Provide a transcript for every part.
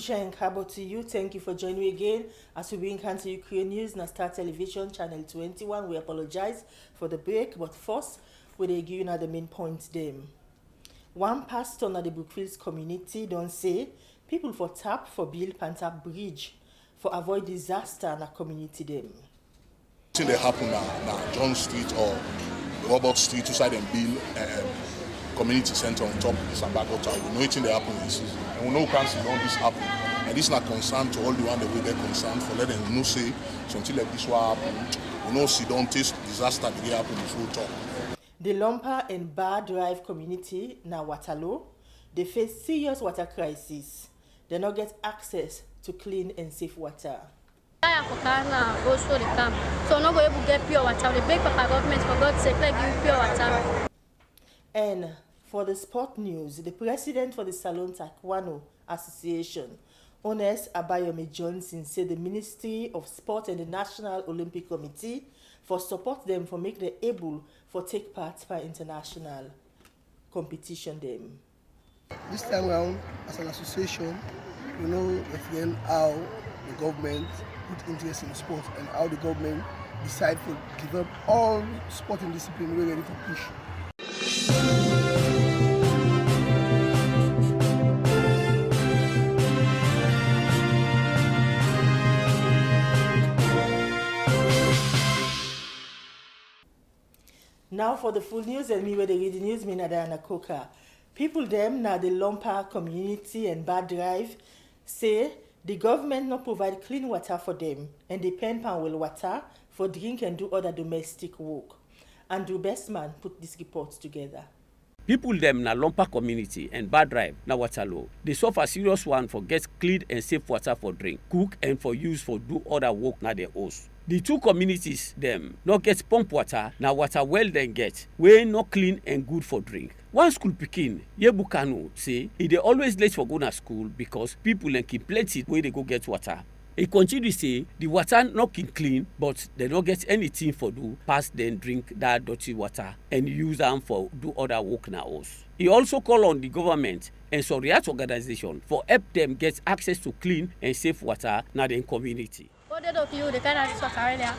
Jen Kabo to you. Thank you for joining me again as we bring to you Krio News na Star Television Channel 21. We apologize for the break, but first, we dey give you the main points them. One pastor na the Brookfields community don't say people for tap for build Pantap Bridge for avoid disaster na community them. Thing they happen now John Street or Robert Street to side and build community center on top of this Abagota. We know anything they happen in this season. And we know we can't see all this happen. And this is not concerned to all the one that we they're concerned for letting them know say something like this will happen. We know see don't taste disaster that happen before talk. The Lumper and Bar Drive community na Waterloo, they face serious water crisis. They not get access to clean and safe water. So no go able to get pure water. The big papa government for God's sake, like give pure water. And for the sport news, the president for the Salon Taekwondo Association, Honest Abayomi Johnson, said the Ministry of Sport and the National Olympic Committee for support them for make them able for take part by international competition them. This time around, as an association, we know again how the government put interest in sport and how the government decide to develop all sporting discipline we're ready to push. Now for the full news, and me where they read the news, me na Diana Coca. People them na the Lumper community and Bad Drive say the government not provide clean water for them and depend on well water for drink and do other domestic work. Andrew Bestman put this report together. People them na Lumper community and Bad Drive na Waterloo. They suffer serious one for get clean and safe water for drink, cook and for use for do other work na their house. The two communities them not get pump water na water well then get wey not clean and good for drink. One school pikin Yebukano say he dey always late for go na school because people and keep plenty where they go get water. He continue say the water not clean but they don't get anything for do pass then drink that dirty water and use them for do other work na house. He also call on the government and Soriat organization for help them get access to clean and safe water na the community. What they do to you, they can't have this water earlier.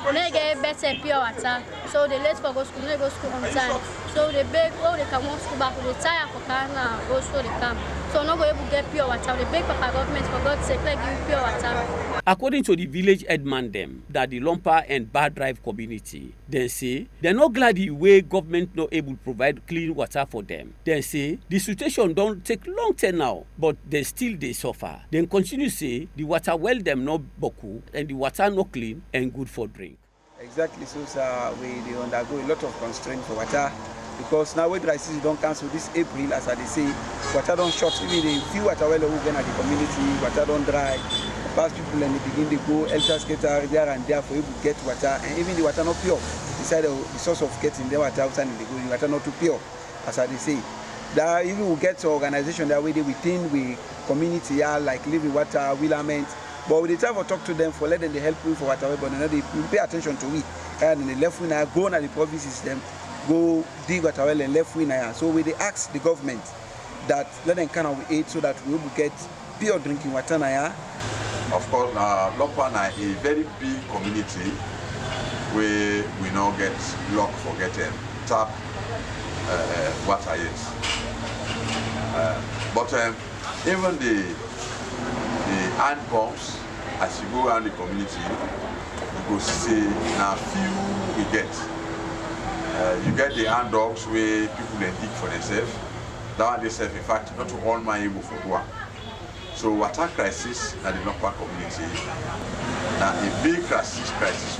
When they get better pure water, so they late for go school, they go school on time. So they beg, oh, they can walk school back, they tire for car now, go so they come. So no go able to get pure water. They beg papa government for God's sake, like give pure water. According to the village headman them, that the Lumper and Bad Drive community, they say they're not glad the way government not able to provide clean water for them. They say the situation don't take long time now, but they still they suffer. Then continue say the water well them not boku and the water not clean and good for drink. Exactly, so sir, they undergo a lot of constraint for water because now when dry season don't cancel this April, as I say, water don't short. Even the few water well again at the community, water don't dry. Past people and they begin to go elter skater there and there for you to get water, and even the water not pure. Beside the source of getting the water outside and they go the water not too pure, as I say. That even we get to organization that way they within we community are like living water, willament. But we try to talk to them for letting them help you for whatever, but they pay attention to it. And then the left wing go na the province system, go dig water well and left wing. So we ask the government that let them kind of aid so that we will get pure drinking water. Of course, Lumper na a very big community where we now get luck for getting tap water yet. But even the hand pumps, as you go around the community, you go see now few we get. You get the hand dogs where people they dig for themselves. That one they say, in fact, not all my able for one. So water crisis in the Lumper community, now a big crisis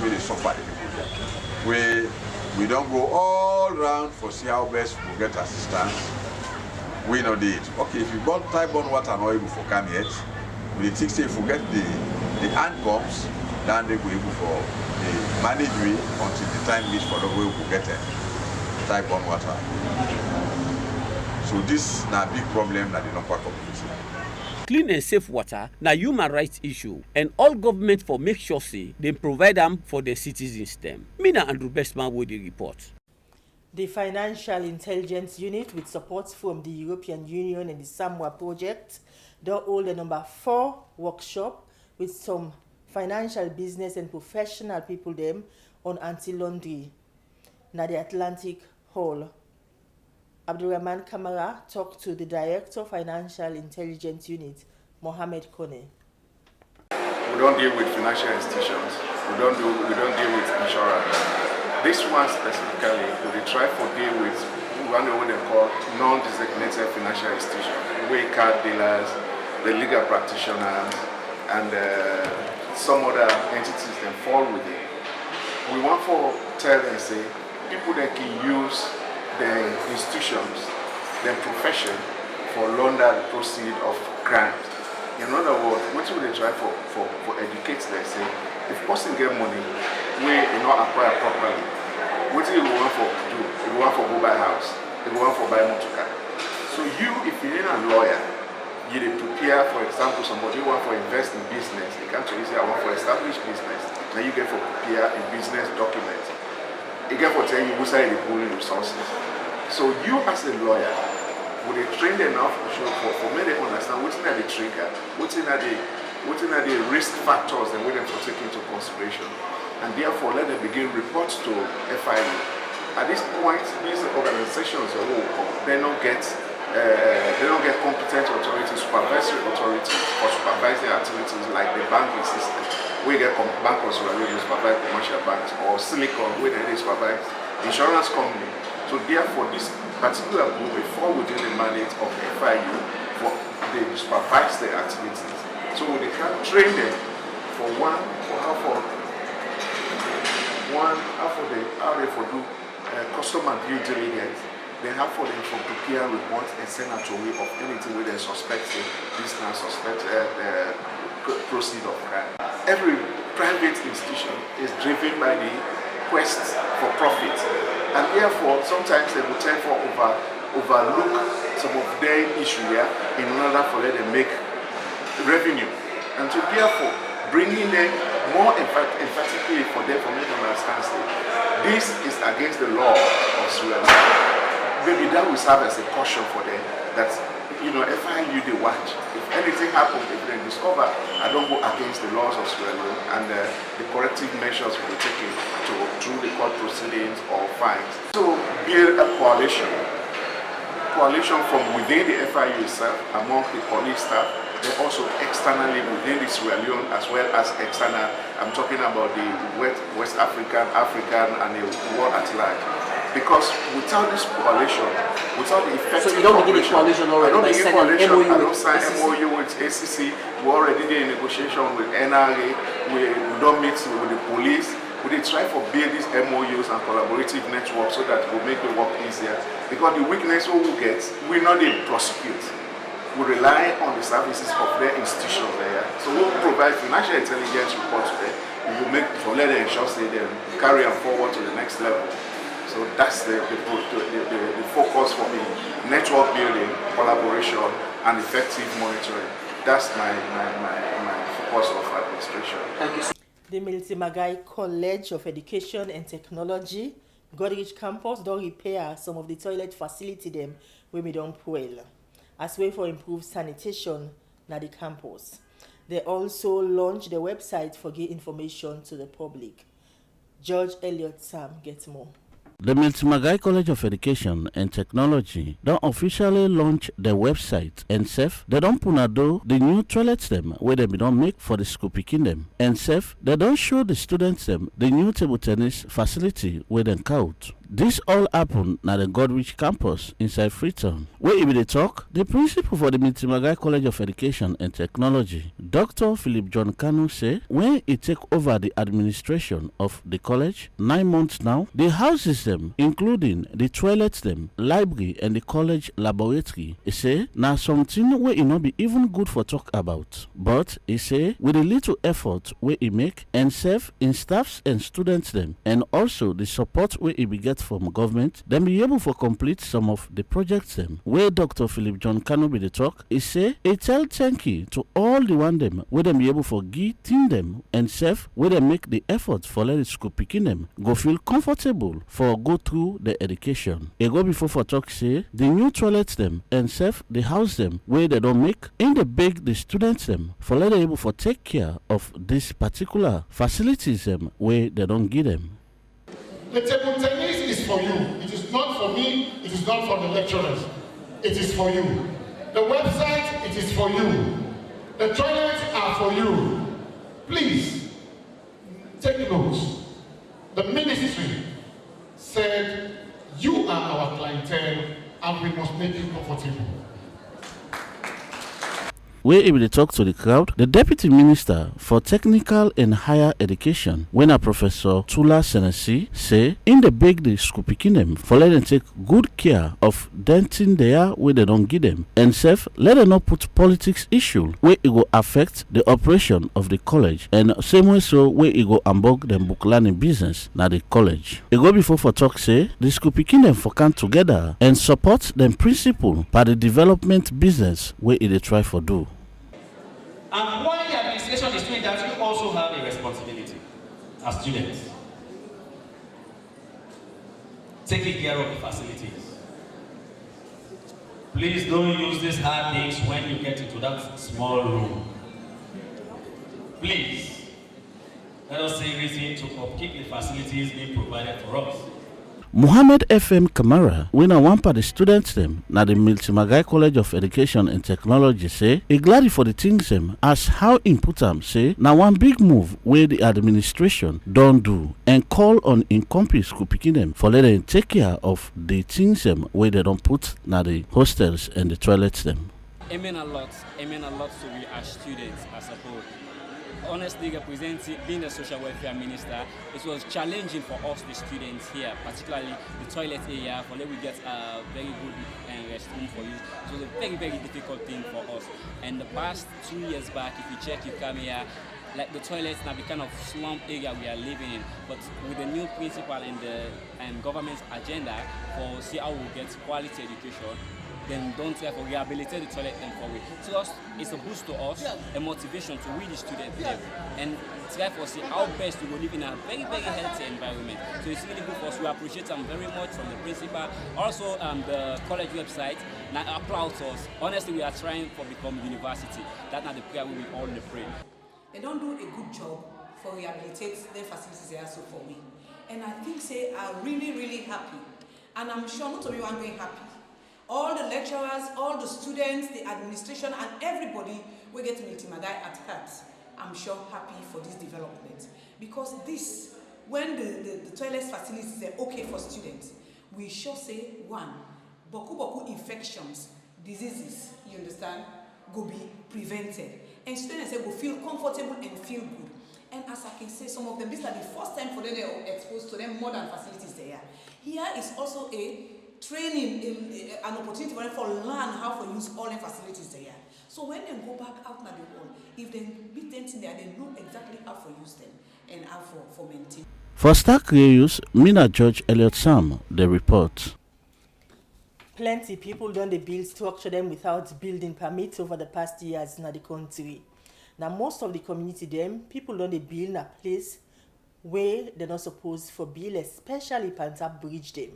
where they suffer the people there. Where we don't go all around for see how best we get assistance. We know it. Okay, if you bought type-borne water not able for come yet, we think say if we get the hand pumps, then they go able for the manage way until the time reach for the way we get type-borne water. So this is a big problem in the Lumper community. Clean and safe water na human rights issue and all government for make sure say they provide them for the citizens them. Me na Andrew Bestman with the report. The Financial Intelligence Unit with support from the European Union and the Samoa project They hold the number 4 workshop with some financial, business and professional people them on anti-laundry na the Atlantic Hall. Abdurrahman Kamara talked to the Director of Financial Intelligence Unit, Mohammed Kone. We don't deal with financial institutions. We don't deal with insurance. This one specifically, we try to deal with what they call non-designated financial institutions, way card dealers, the legal practitioners, and some other entities that fall within. We want to tell them, say, people that can use the institutions, their profession for launder the proceed of crimes. In other words, what we try for educate them, say, if person get money, we not acquire properly, what do you want for do? You want for go buy house, you want for buy motor car. So you, if you're a lawyer, you prepare, for example, somebody want for invest in business, you can't say, I want for establish business. Now you get for prepare a business document. You get for telling you who say the pooling resources. So you as a lawyer, would they train them now for me they understand what's in the trigger, what's in the risk factors and what them to take into consideration. And therefore let them begin reports to FIU. At this point, these organizations they don't get competent authorities, supervisory authorities for supervising activities like the banking system. We get bankers who supervise commercial banks, or Silicon where they supervise insurance company. So therefore this particular group will fall within the mandate of FIU for they supervise their activities. So they can train them for how they do customer due diligence. They have for them for prepare reports and send out away of anything where they suspect this now suspect proceed of crime. Every private institution is driven by the quest for profit, and therefore sometimes they will tend to overlook some of their issue here in order for them to make revenue, and to therefore bringing them more emphatically for them to understand this is against the law of Sierra Leone. Maybe that will serve as a caution for them that, FIU they watch. If anything happens, if they discover I don't go against the laws of Sierra Leone, and the corrective measures will be taken through the court proceedings or fines. So build a coalition from within the FIU itself, among the police staff, then also externally within the Sierra Leone as well as external. I'm talking about the West African, and the world at large. Because without this coalition, without the effective so you don't begin a coalition already? I don't begin coalition. I don't sign MOU with ACC. We already did a negotiation with NRA. We don't meet with the police. We try for build these MOUs and collaborative networks so that it will make the work easier. Because the weakness we will get, we not able to prosecute. We rely on the services of their institutions there. So we will provide financial intelligence reports to them. We will make for let them ensure they carry them forward to the next level. So that's the focus for me: network building, collaboration, and effective monitoring. That's my focus of administration. Thank you. The Milty Magai College of Education and Technology, Godrich campus, don't repair some of the toilet facility them when we don't well, as way for improved sanitation na the campus. They also launched the website for give information to the public. George Elliott Sam gets more. The Miltimagai College of Education and Technology don't officially launch their website, and they don't punado the new toilets them where they don't make for the school picking them, and they don't show the students them the new table tennis facility where they count. This all happened at the Godrich campus inside Freetown. Where if they talk, the principal for the Miltimagai College of Education and Technology, Dr. Philip John Kanu, say when he take over the administration of the college 9 months now, the houses them, including the toilets them, library and the college laboratory, he say now something where it not be even good for talk about. But he say with a little effort where he make and serve in staffs and students them, and also the support where he be get get from government, them be able for complete some of the projects them. Where Dr. Philip John Kano be the talk, he say, he tell thank you to all the one them where them be able for give team them and self where they make the effort for let the school picking them go feel comfortable for go through the education. He go before for talk say the new toilets them and self the house them where they don't make in the beg the students them for let them able for take care of this particular facilities them where they don't give them. The table tennis is for you. It is not for me. It is not for the lecturers. It is for you. The website, it is for you. The toilets are for you. Please, take notes. The ministry said, you are our clientele and we must make you comfortable. Where he will talk to the crowd, the Deputy Minister for Technical and Higher Education, when a Professor Tula Senesi, say in the beg the school picking them for let them take good care of denting there where they don't give them, and self let them not put politics issue where it will affect the operation of the college, and same way so where it go ambog them book learning business na the college. It go before for talk say the school picking them for come together and support them principle by the development business where it they try for do. And while the administration is doing that, you also have a responsibility as students. Taking care of the facilities. Please don't use these hard things when you get into that small room. Please, let us say everything to upkeep the facilities being provided for us. Muhammad FM Kamara, when I want the students them, na the Miltimagai College of Education and Technology say, he glad for the things them as how important say, na one big move where the administration don't do and call on incomplete school picking them for let them take care of the things them where they don't put na the hostels and the toilets them. It mean a lot to we as students as a whole. Honestly, representing being a social welfare minister, it was challenging for us, the students here, particularly the toilet area, for let we get a very good restroom for use. It was a very, very difficult thing for us. And the past 2 years back, if you check, you come here, like the toilets now the kind of slum area we are living in, but with the new principle and the government's agenda for see how we get quality education, then don't therefore rehabilitate the toilet and for it. To us, it's a boost to us, a motivation to read the students there, and therefore see how best we will live in a very, very healthy environment. So it's really good for us. We appreciate them very much from the principal. Also, the college website, now applause us. Honestly, we are trying to become university. That's not the prayer we will all pray. They don't do a good job for rehabilitate their facilities there so for me. And I think say I'm really, really happy. And I'm sure not only one going happy. All the lecturers, all the students, the administration, and everybody will get Miltimagai at heart. I'm sure happy for this development. Because this, when the toilet facilities are okay for students, we sure say one, boku infections, diseases, you understand, go be prevented. And students will feel comfortable and feel good. And as I can say, some of them, this is the first time for them they are exposed to them modern facilities there. Here is also a training, an opportunity for them to learn how to use all the facilities there. So when they go back out na the world, if they meet them there, they know exactly how to use them and how for maintain. For Star Krio, Mina George Elliott Sam, the report. Plenty people don't they build structure them without building permits over the past years in the country. Now most of the community them, people don't they build in a place where they're not supposed for build, especially Panther Bridge them.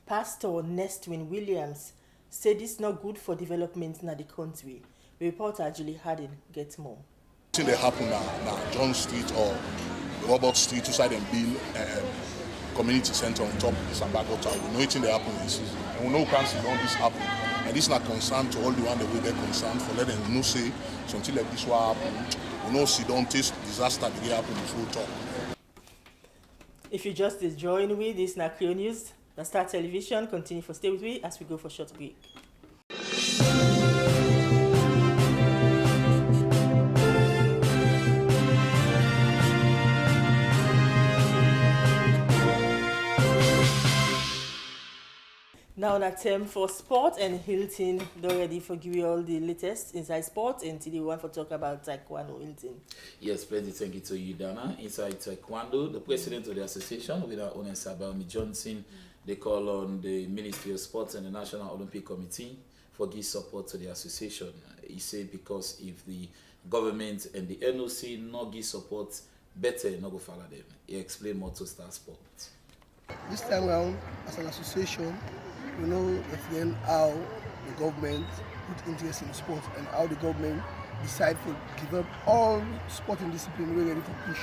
Pastor Nestwin Williams said it's not good for development in the country. Reporter Julie Harding gets more. Thing they happen now John Street or Robert Street to side and build community center on top of the Sabagota. We know it's in the happen this season. And we know can't all this happen. And this is not concerned to all the one that we get concerned for letting them know say something like this will happen. We know see don't taste disaster that happen before talk. If you just join with this na Krio News, the Star Television continue for stay with me as we go for short break. Now an attempt for sport and Hilton, they're ready for give you all the latest inside sport, and today we want to talk about Taekwondo. Hilton. Yes, plenty thank you to you, Dana. Inside Taekwondo, the president of the association, with our own Sabami Johnson, they call on the Ministry of Sports and the National Olympic Committee for give support to the association. He said because if the government and the NOC not give support, better not go follow them. He explained more to Star Sports. This time around, as an association, we know again how the government put interest in sport and how the government decide to develop all sporting discipline we're ready to push.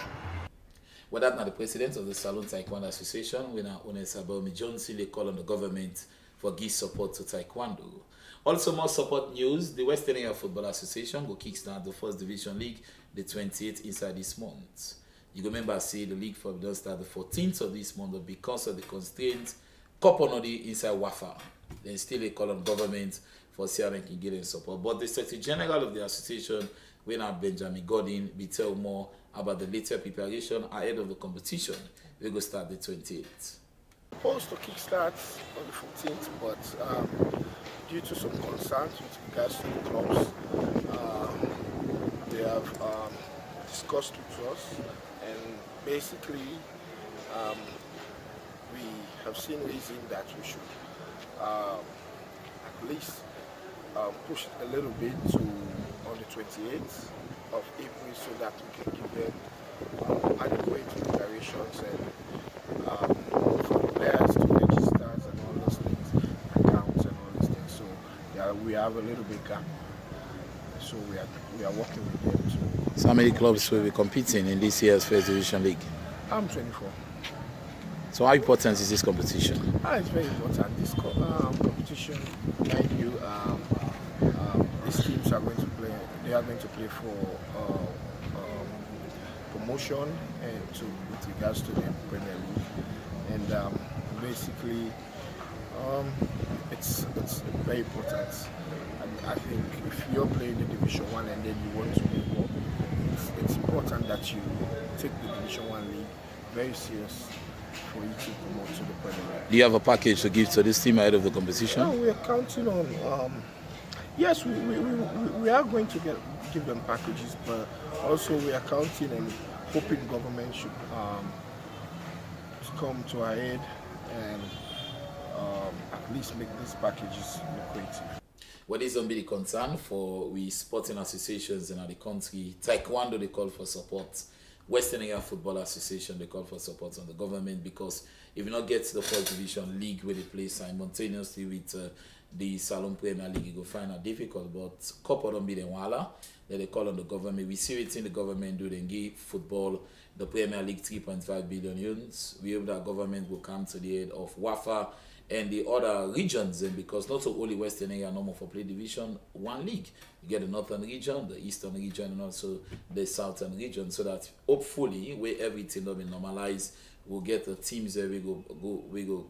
Well, that's not the president of the Salon Taekwondo Association, when our owner Sabaomi Johnson, they call on the government for give support to Taekwondo. Also, more support news, the Western Area Football Association will kickstart the First Division League, the 28th inside this month. You remember, say the league for will start the 14th of this month, but because of the constraints, Koponodi inside Wafa. Then still they call on government for Sierra can get support. But the Secretary General of the association, when Benjamin Godin, we tell more about the later preparation ahead of the competition. We go start the 28th. Supposed to kickstart on the 14th, but due to some concerns with regards to the clubs, they have discussed with us, and basically we have seen reason that we should at least push it a little bit to on the 28th of April so that we can give them adequate preparations and for the players to register and all those things, accounts and all these things. So yeah, we have a little bit gap. So we are working with them too. So how many clubs will be competing in this year's First Division League? I'm 24. So how important is this competition? It's very important. This competition, mind you, these teams are going to play. They are going to play for promotion and with regards to the Premier League, and basically, it's very important. And I think if you're playing the Division 1 and then you want to move up, it's important that you take the Division 1 league very serious for you to promote to the Premier League. Do you have a package to give to this team ahead of the competition? No, we are counting on. Yes, we are going to give them packages, but also we are counting and hoping government should come to our aid and at least make these packages lucrative. What is going to be the concern for we sporting associations in the country? Taekwondo, they call for support. Western Area Football Association, they call for support on the government, because if you not get to the First Division League where they play simultaneously with the Salon Premier League, you go find it difficult. But couple don't be the wala, then they call on the government. We see it in the government do, they give football, the Premier League 3.5 billion euros. We hope that government will come to the aid of WAFA and the other regions, and because not only Western Area no more for play Division 1 league, you get the Northern region, the Eastern region, and also the Southern region, so that hopefully where everything will be normalized, we'll get the teams that we go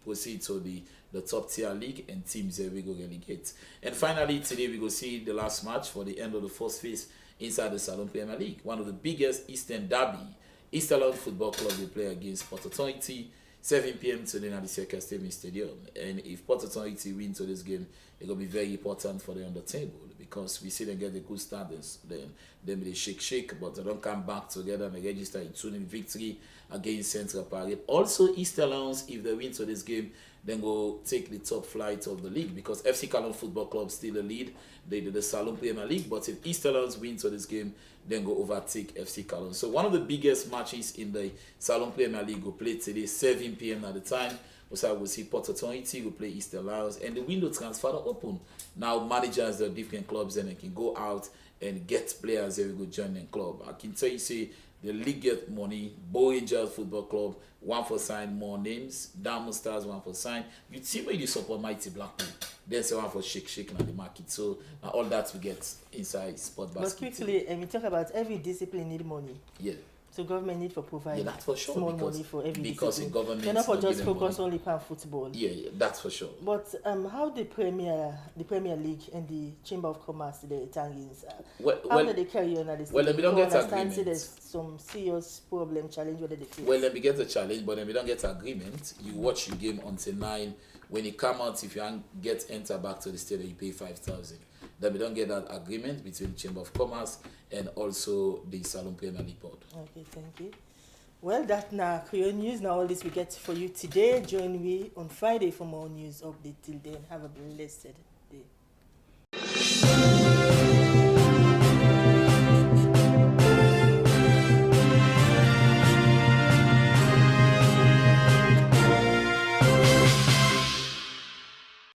proceed to the top tier league, and teams that we go relegate. And finally today we go see the last match for the end of the first phase inside the Salon Premier League, one of the biggest Eastern derby. Eastern Football Club will play against Port Authority. 7 p.m. today at the Circus Stadium. And if Port Authority win to this game, it's going to be very important for them on the table, because we see them get the good start, then they shake, but they don't come back together and they register a 2-0 victory against Central Parade. Also, East Alliance, if they win to this game, then go take the top flight of the league, because FC Callon Football Club still the lead. They did the Salon Premier League, but if East Alliance win to this game, then go overtake FC Callon. So one of the biggest matches in the Salon Premier League will play today, 7 p.m. at the time. Also, we'll see Port Authority will play East Alliance, and the window transfer are open. Now, managers of different clubs, and they can go out and get players that will go join the club. I can tell you, say, the league get money. Bow Angels Football Club, one for sign more names. Diamond Stars, one for sign. You see where you support Mighty Blackpool. Then say one for shake in the market. So all that we get inside sport basket. But quickly, and we talk about every discipline need money. Yeah. So government need for provide that's for sure, small money for every because discipline. the government They're not for not just giving focus money. only on football. Yeah, that's for sure. But how the Premier League and the Chamber of Commerce, the Tangins, how do they carry on at this? Well, let me don't get agreement. agreement. There's some serious problem, challenge whether they face. Well, let me get a challenge, but then we don't get agreement. You watch your game until 9. When you come out, if you get enter back to the stadium, you pay 5,000. Then we don't get that agreement between Chamber of Commerce and also the Salon Premier League board. Okay, thank you. Well, that now Krio News. Now all this we get for you today. Join me on Friday for more news update. Till then, have a blessed day.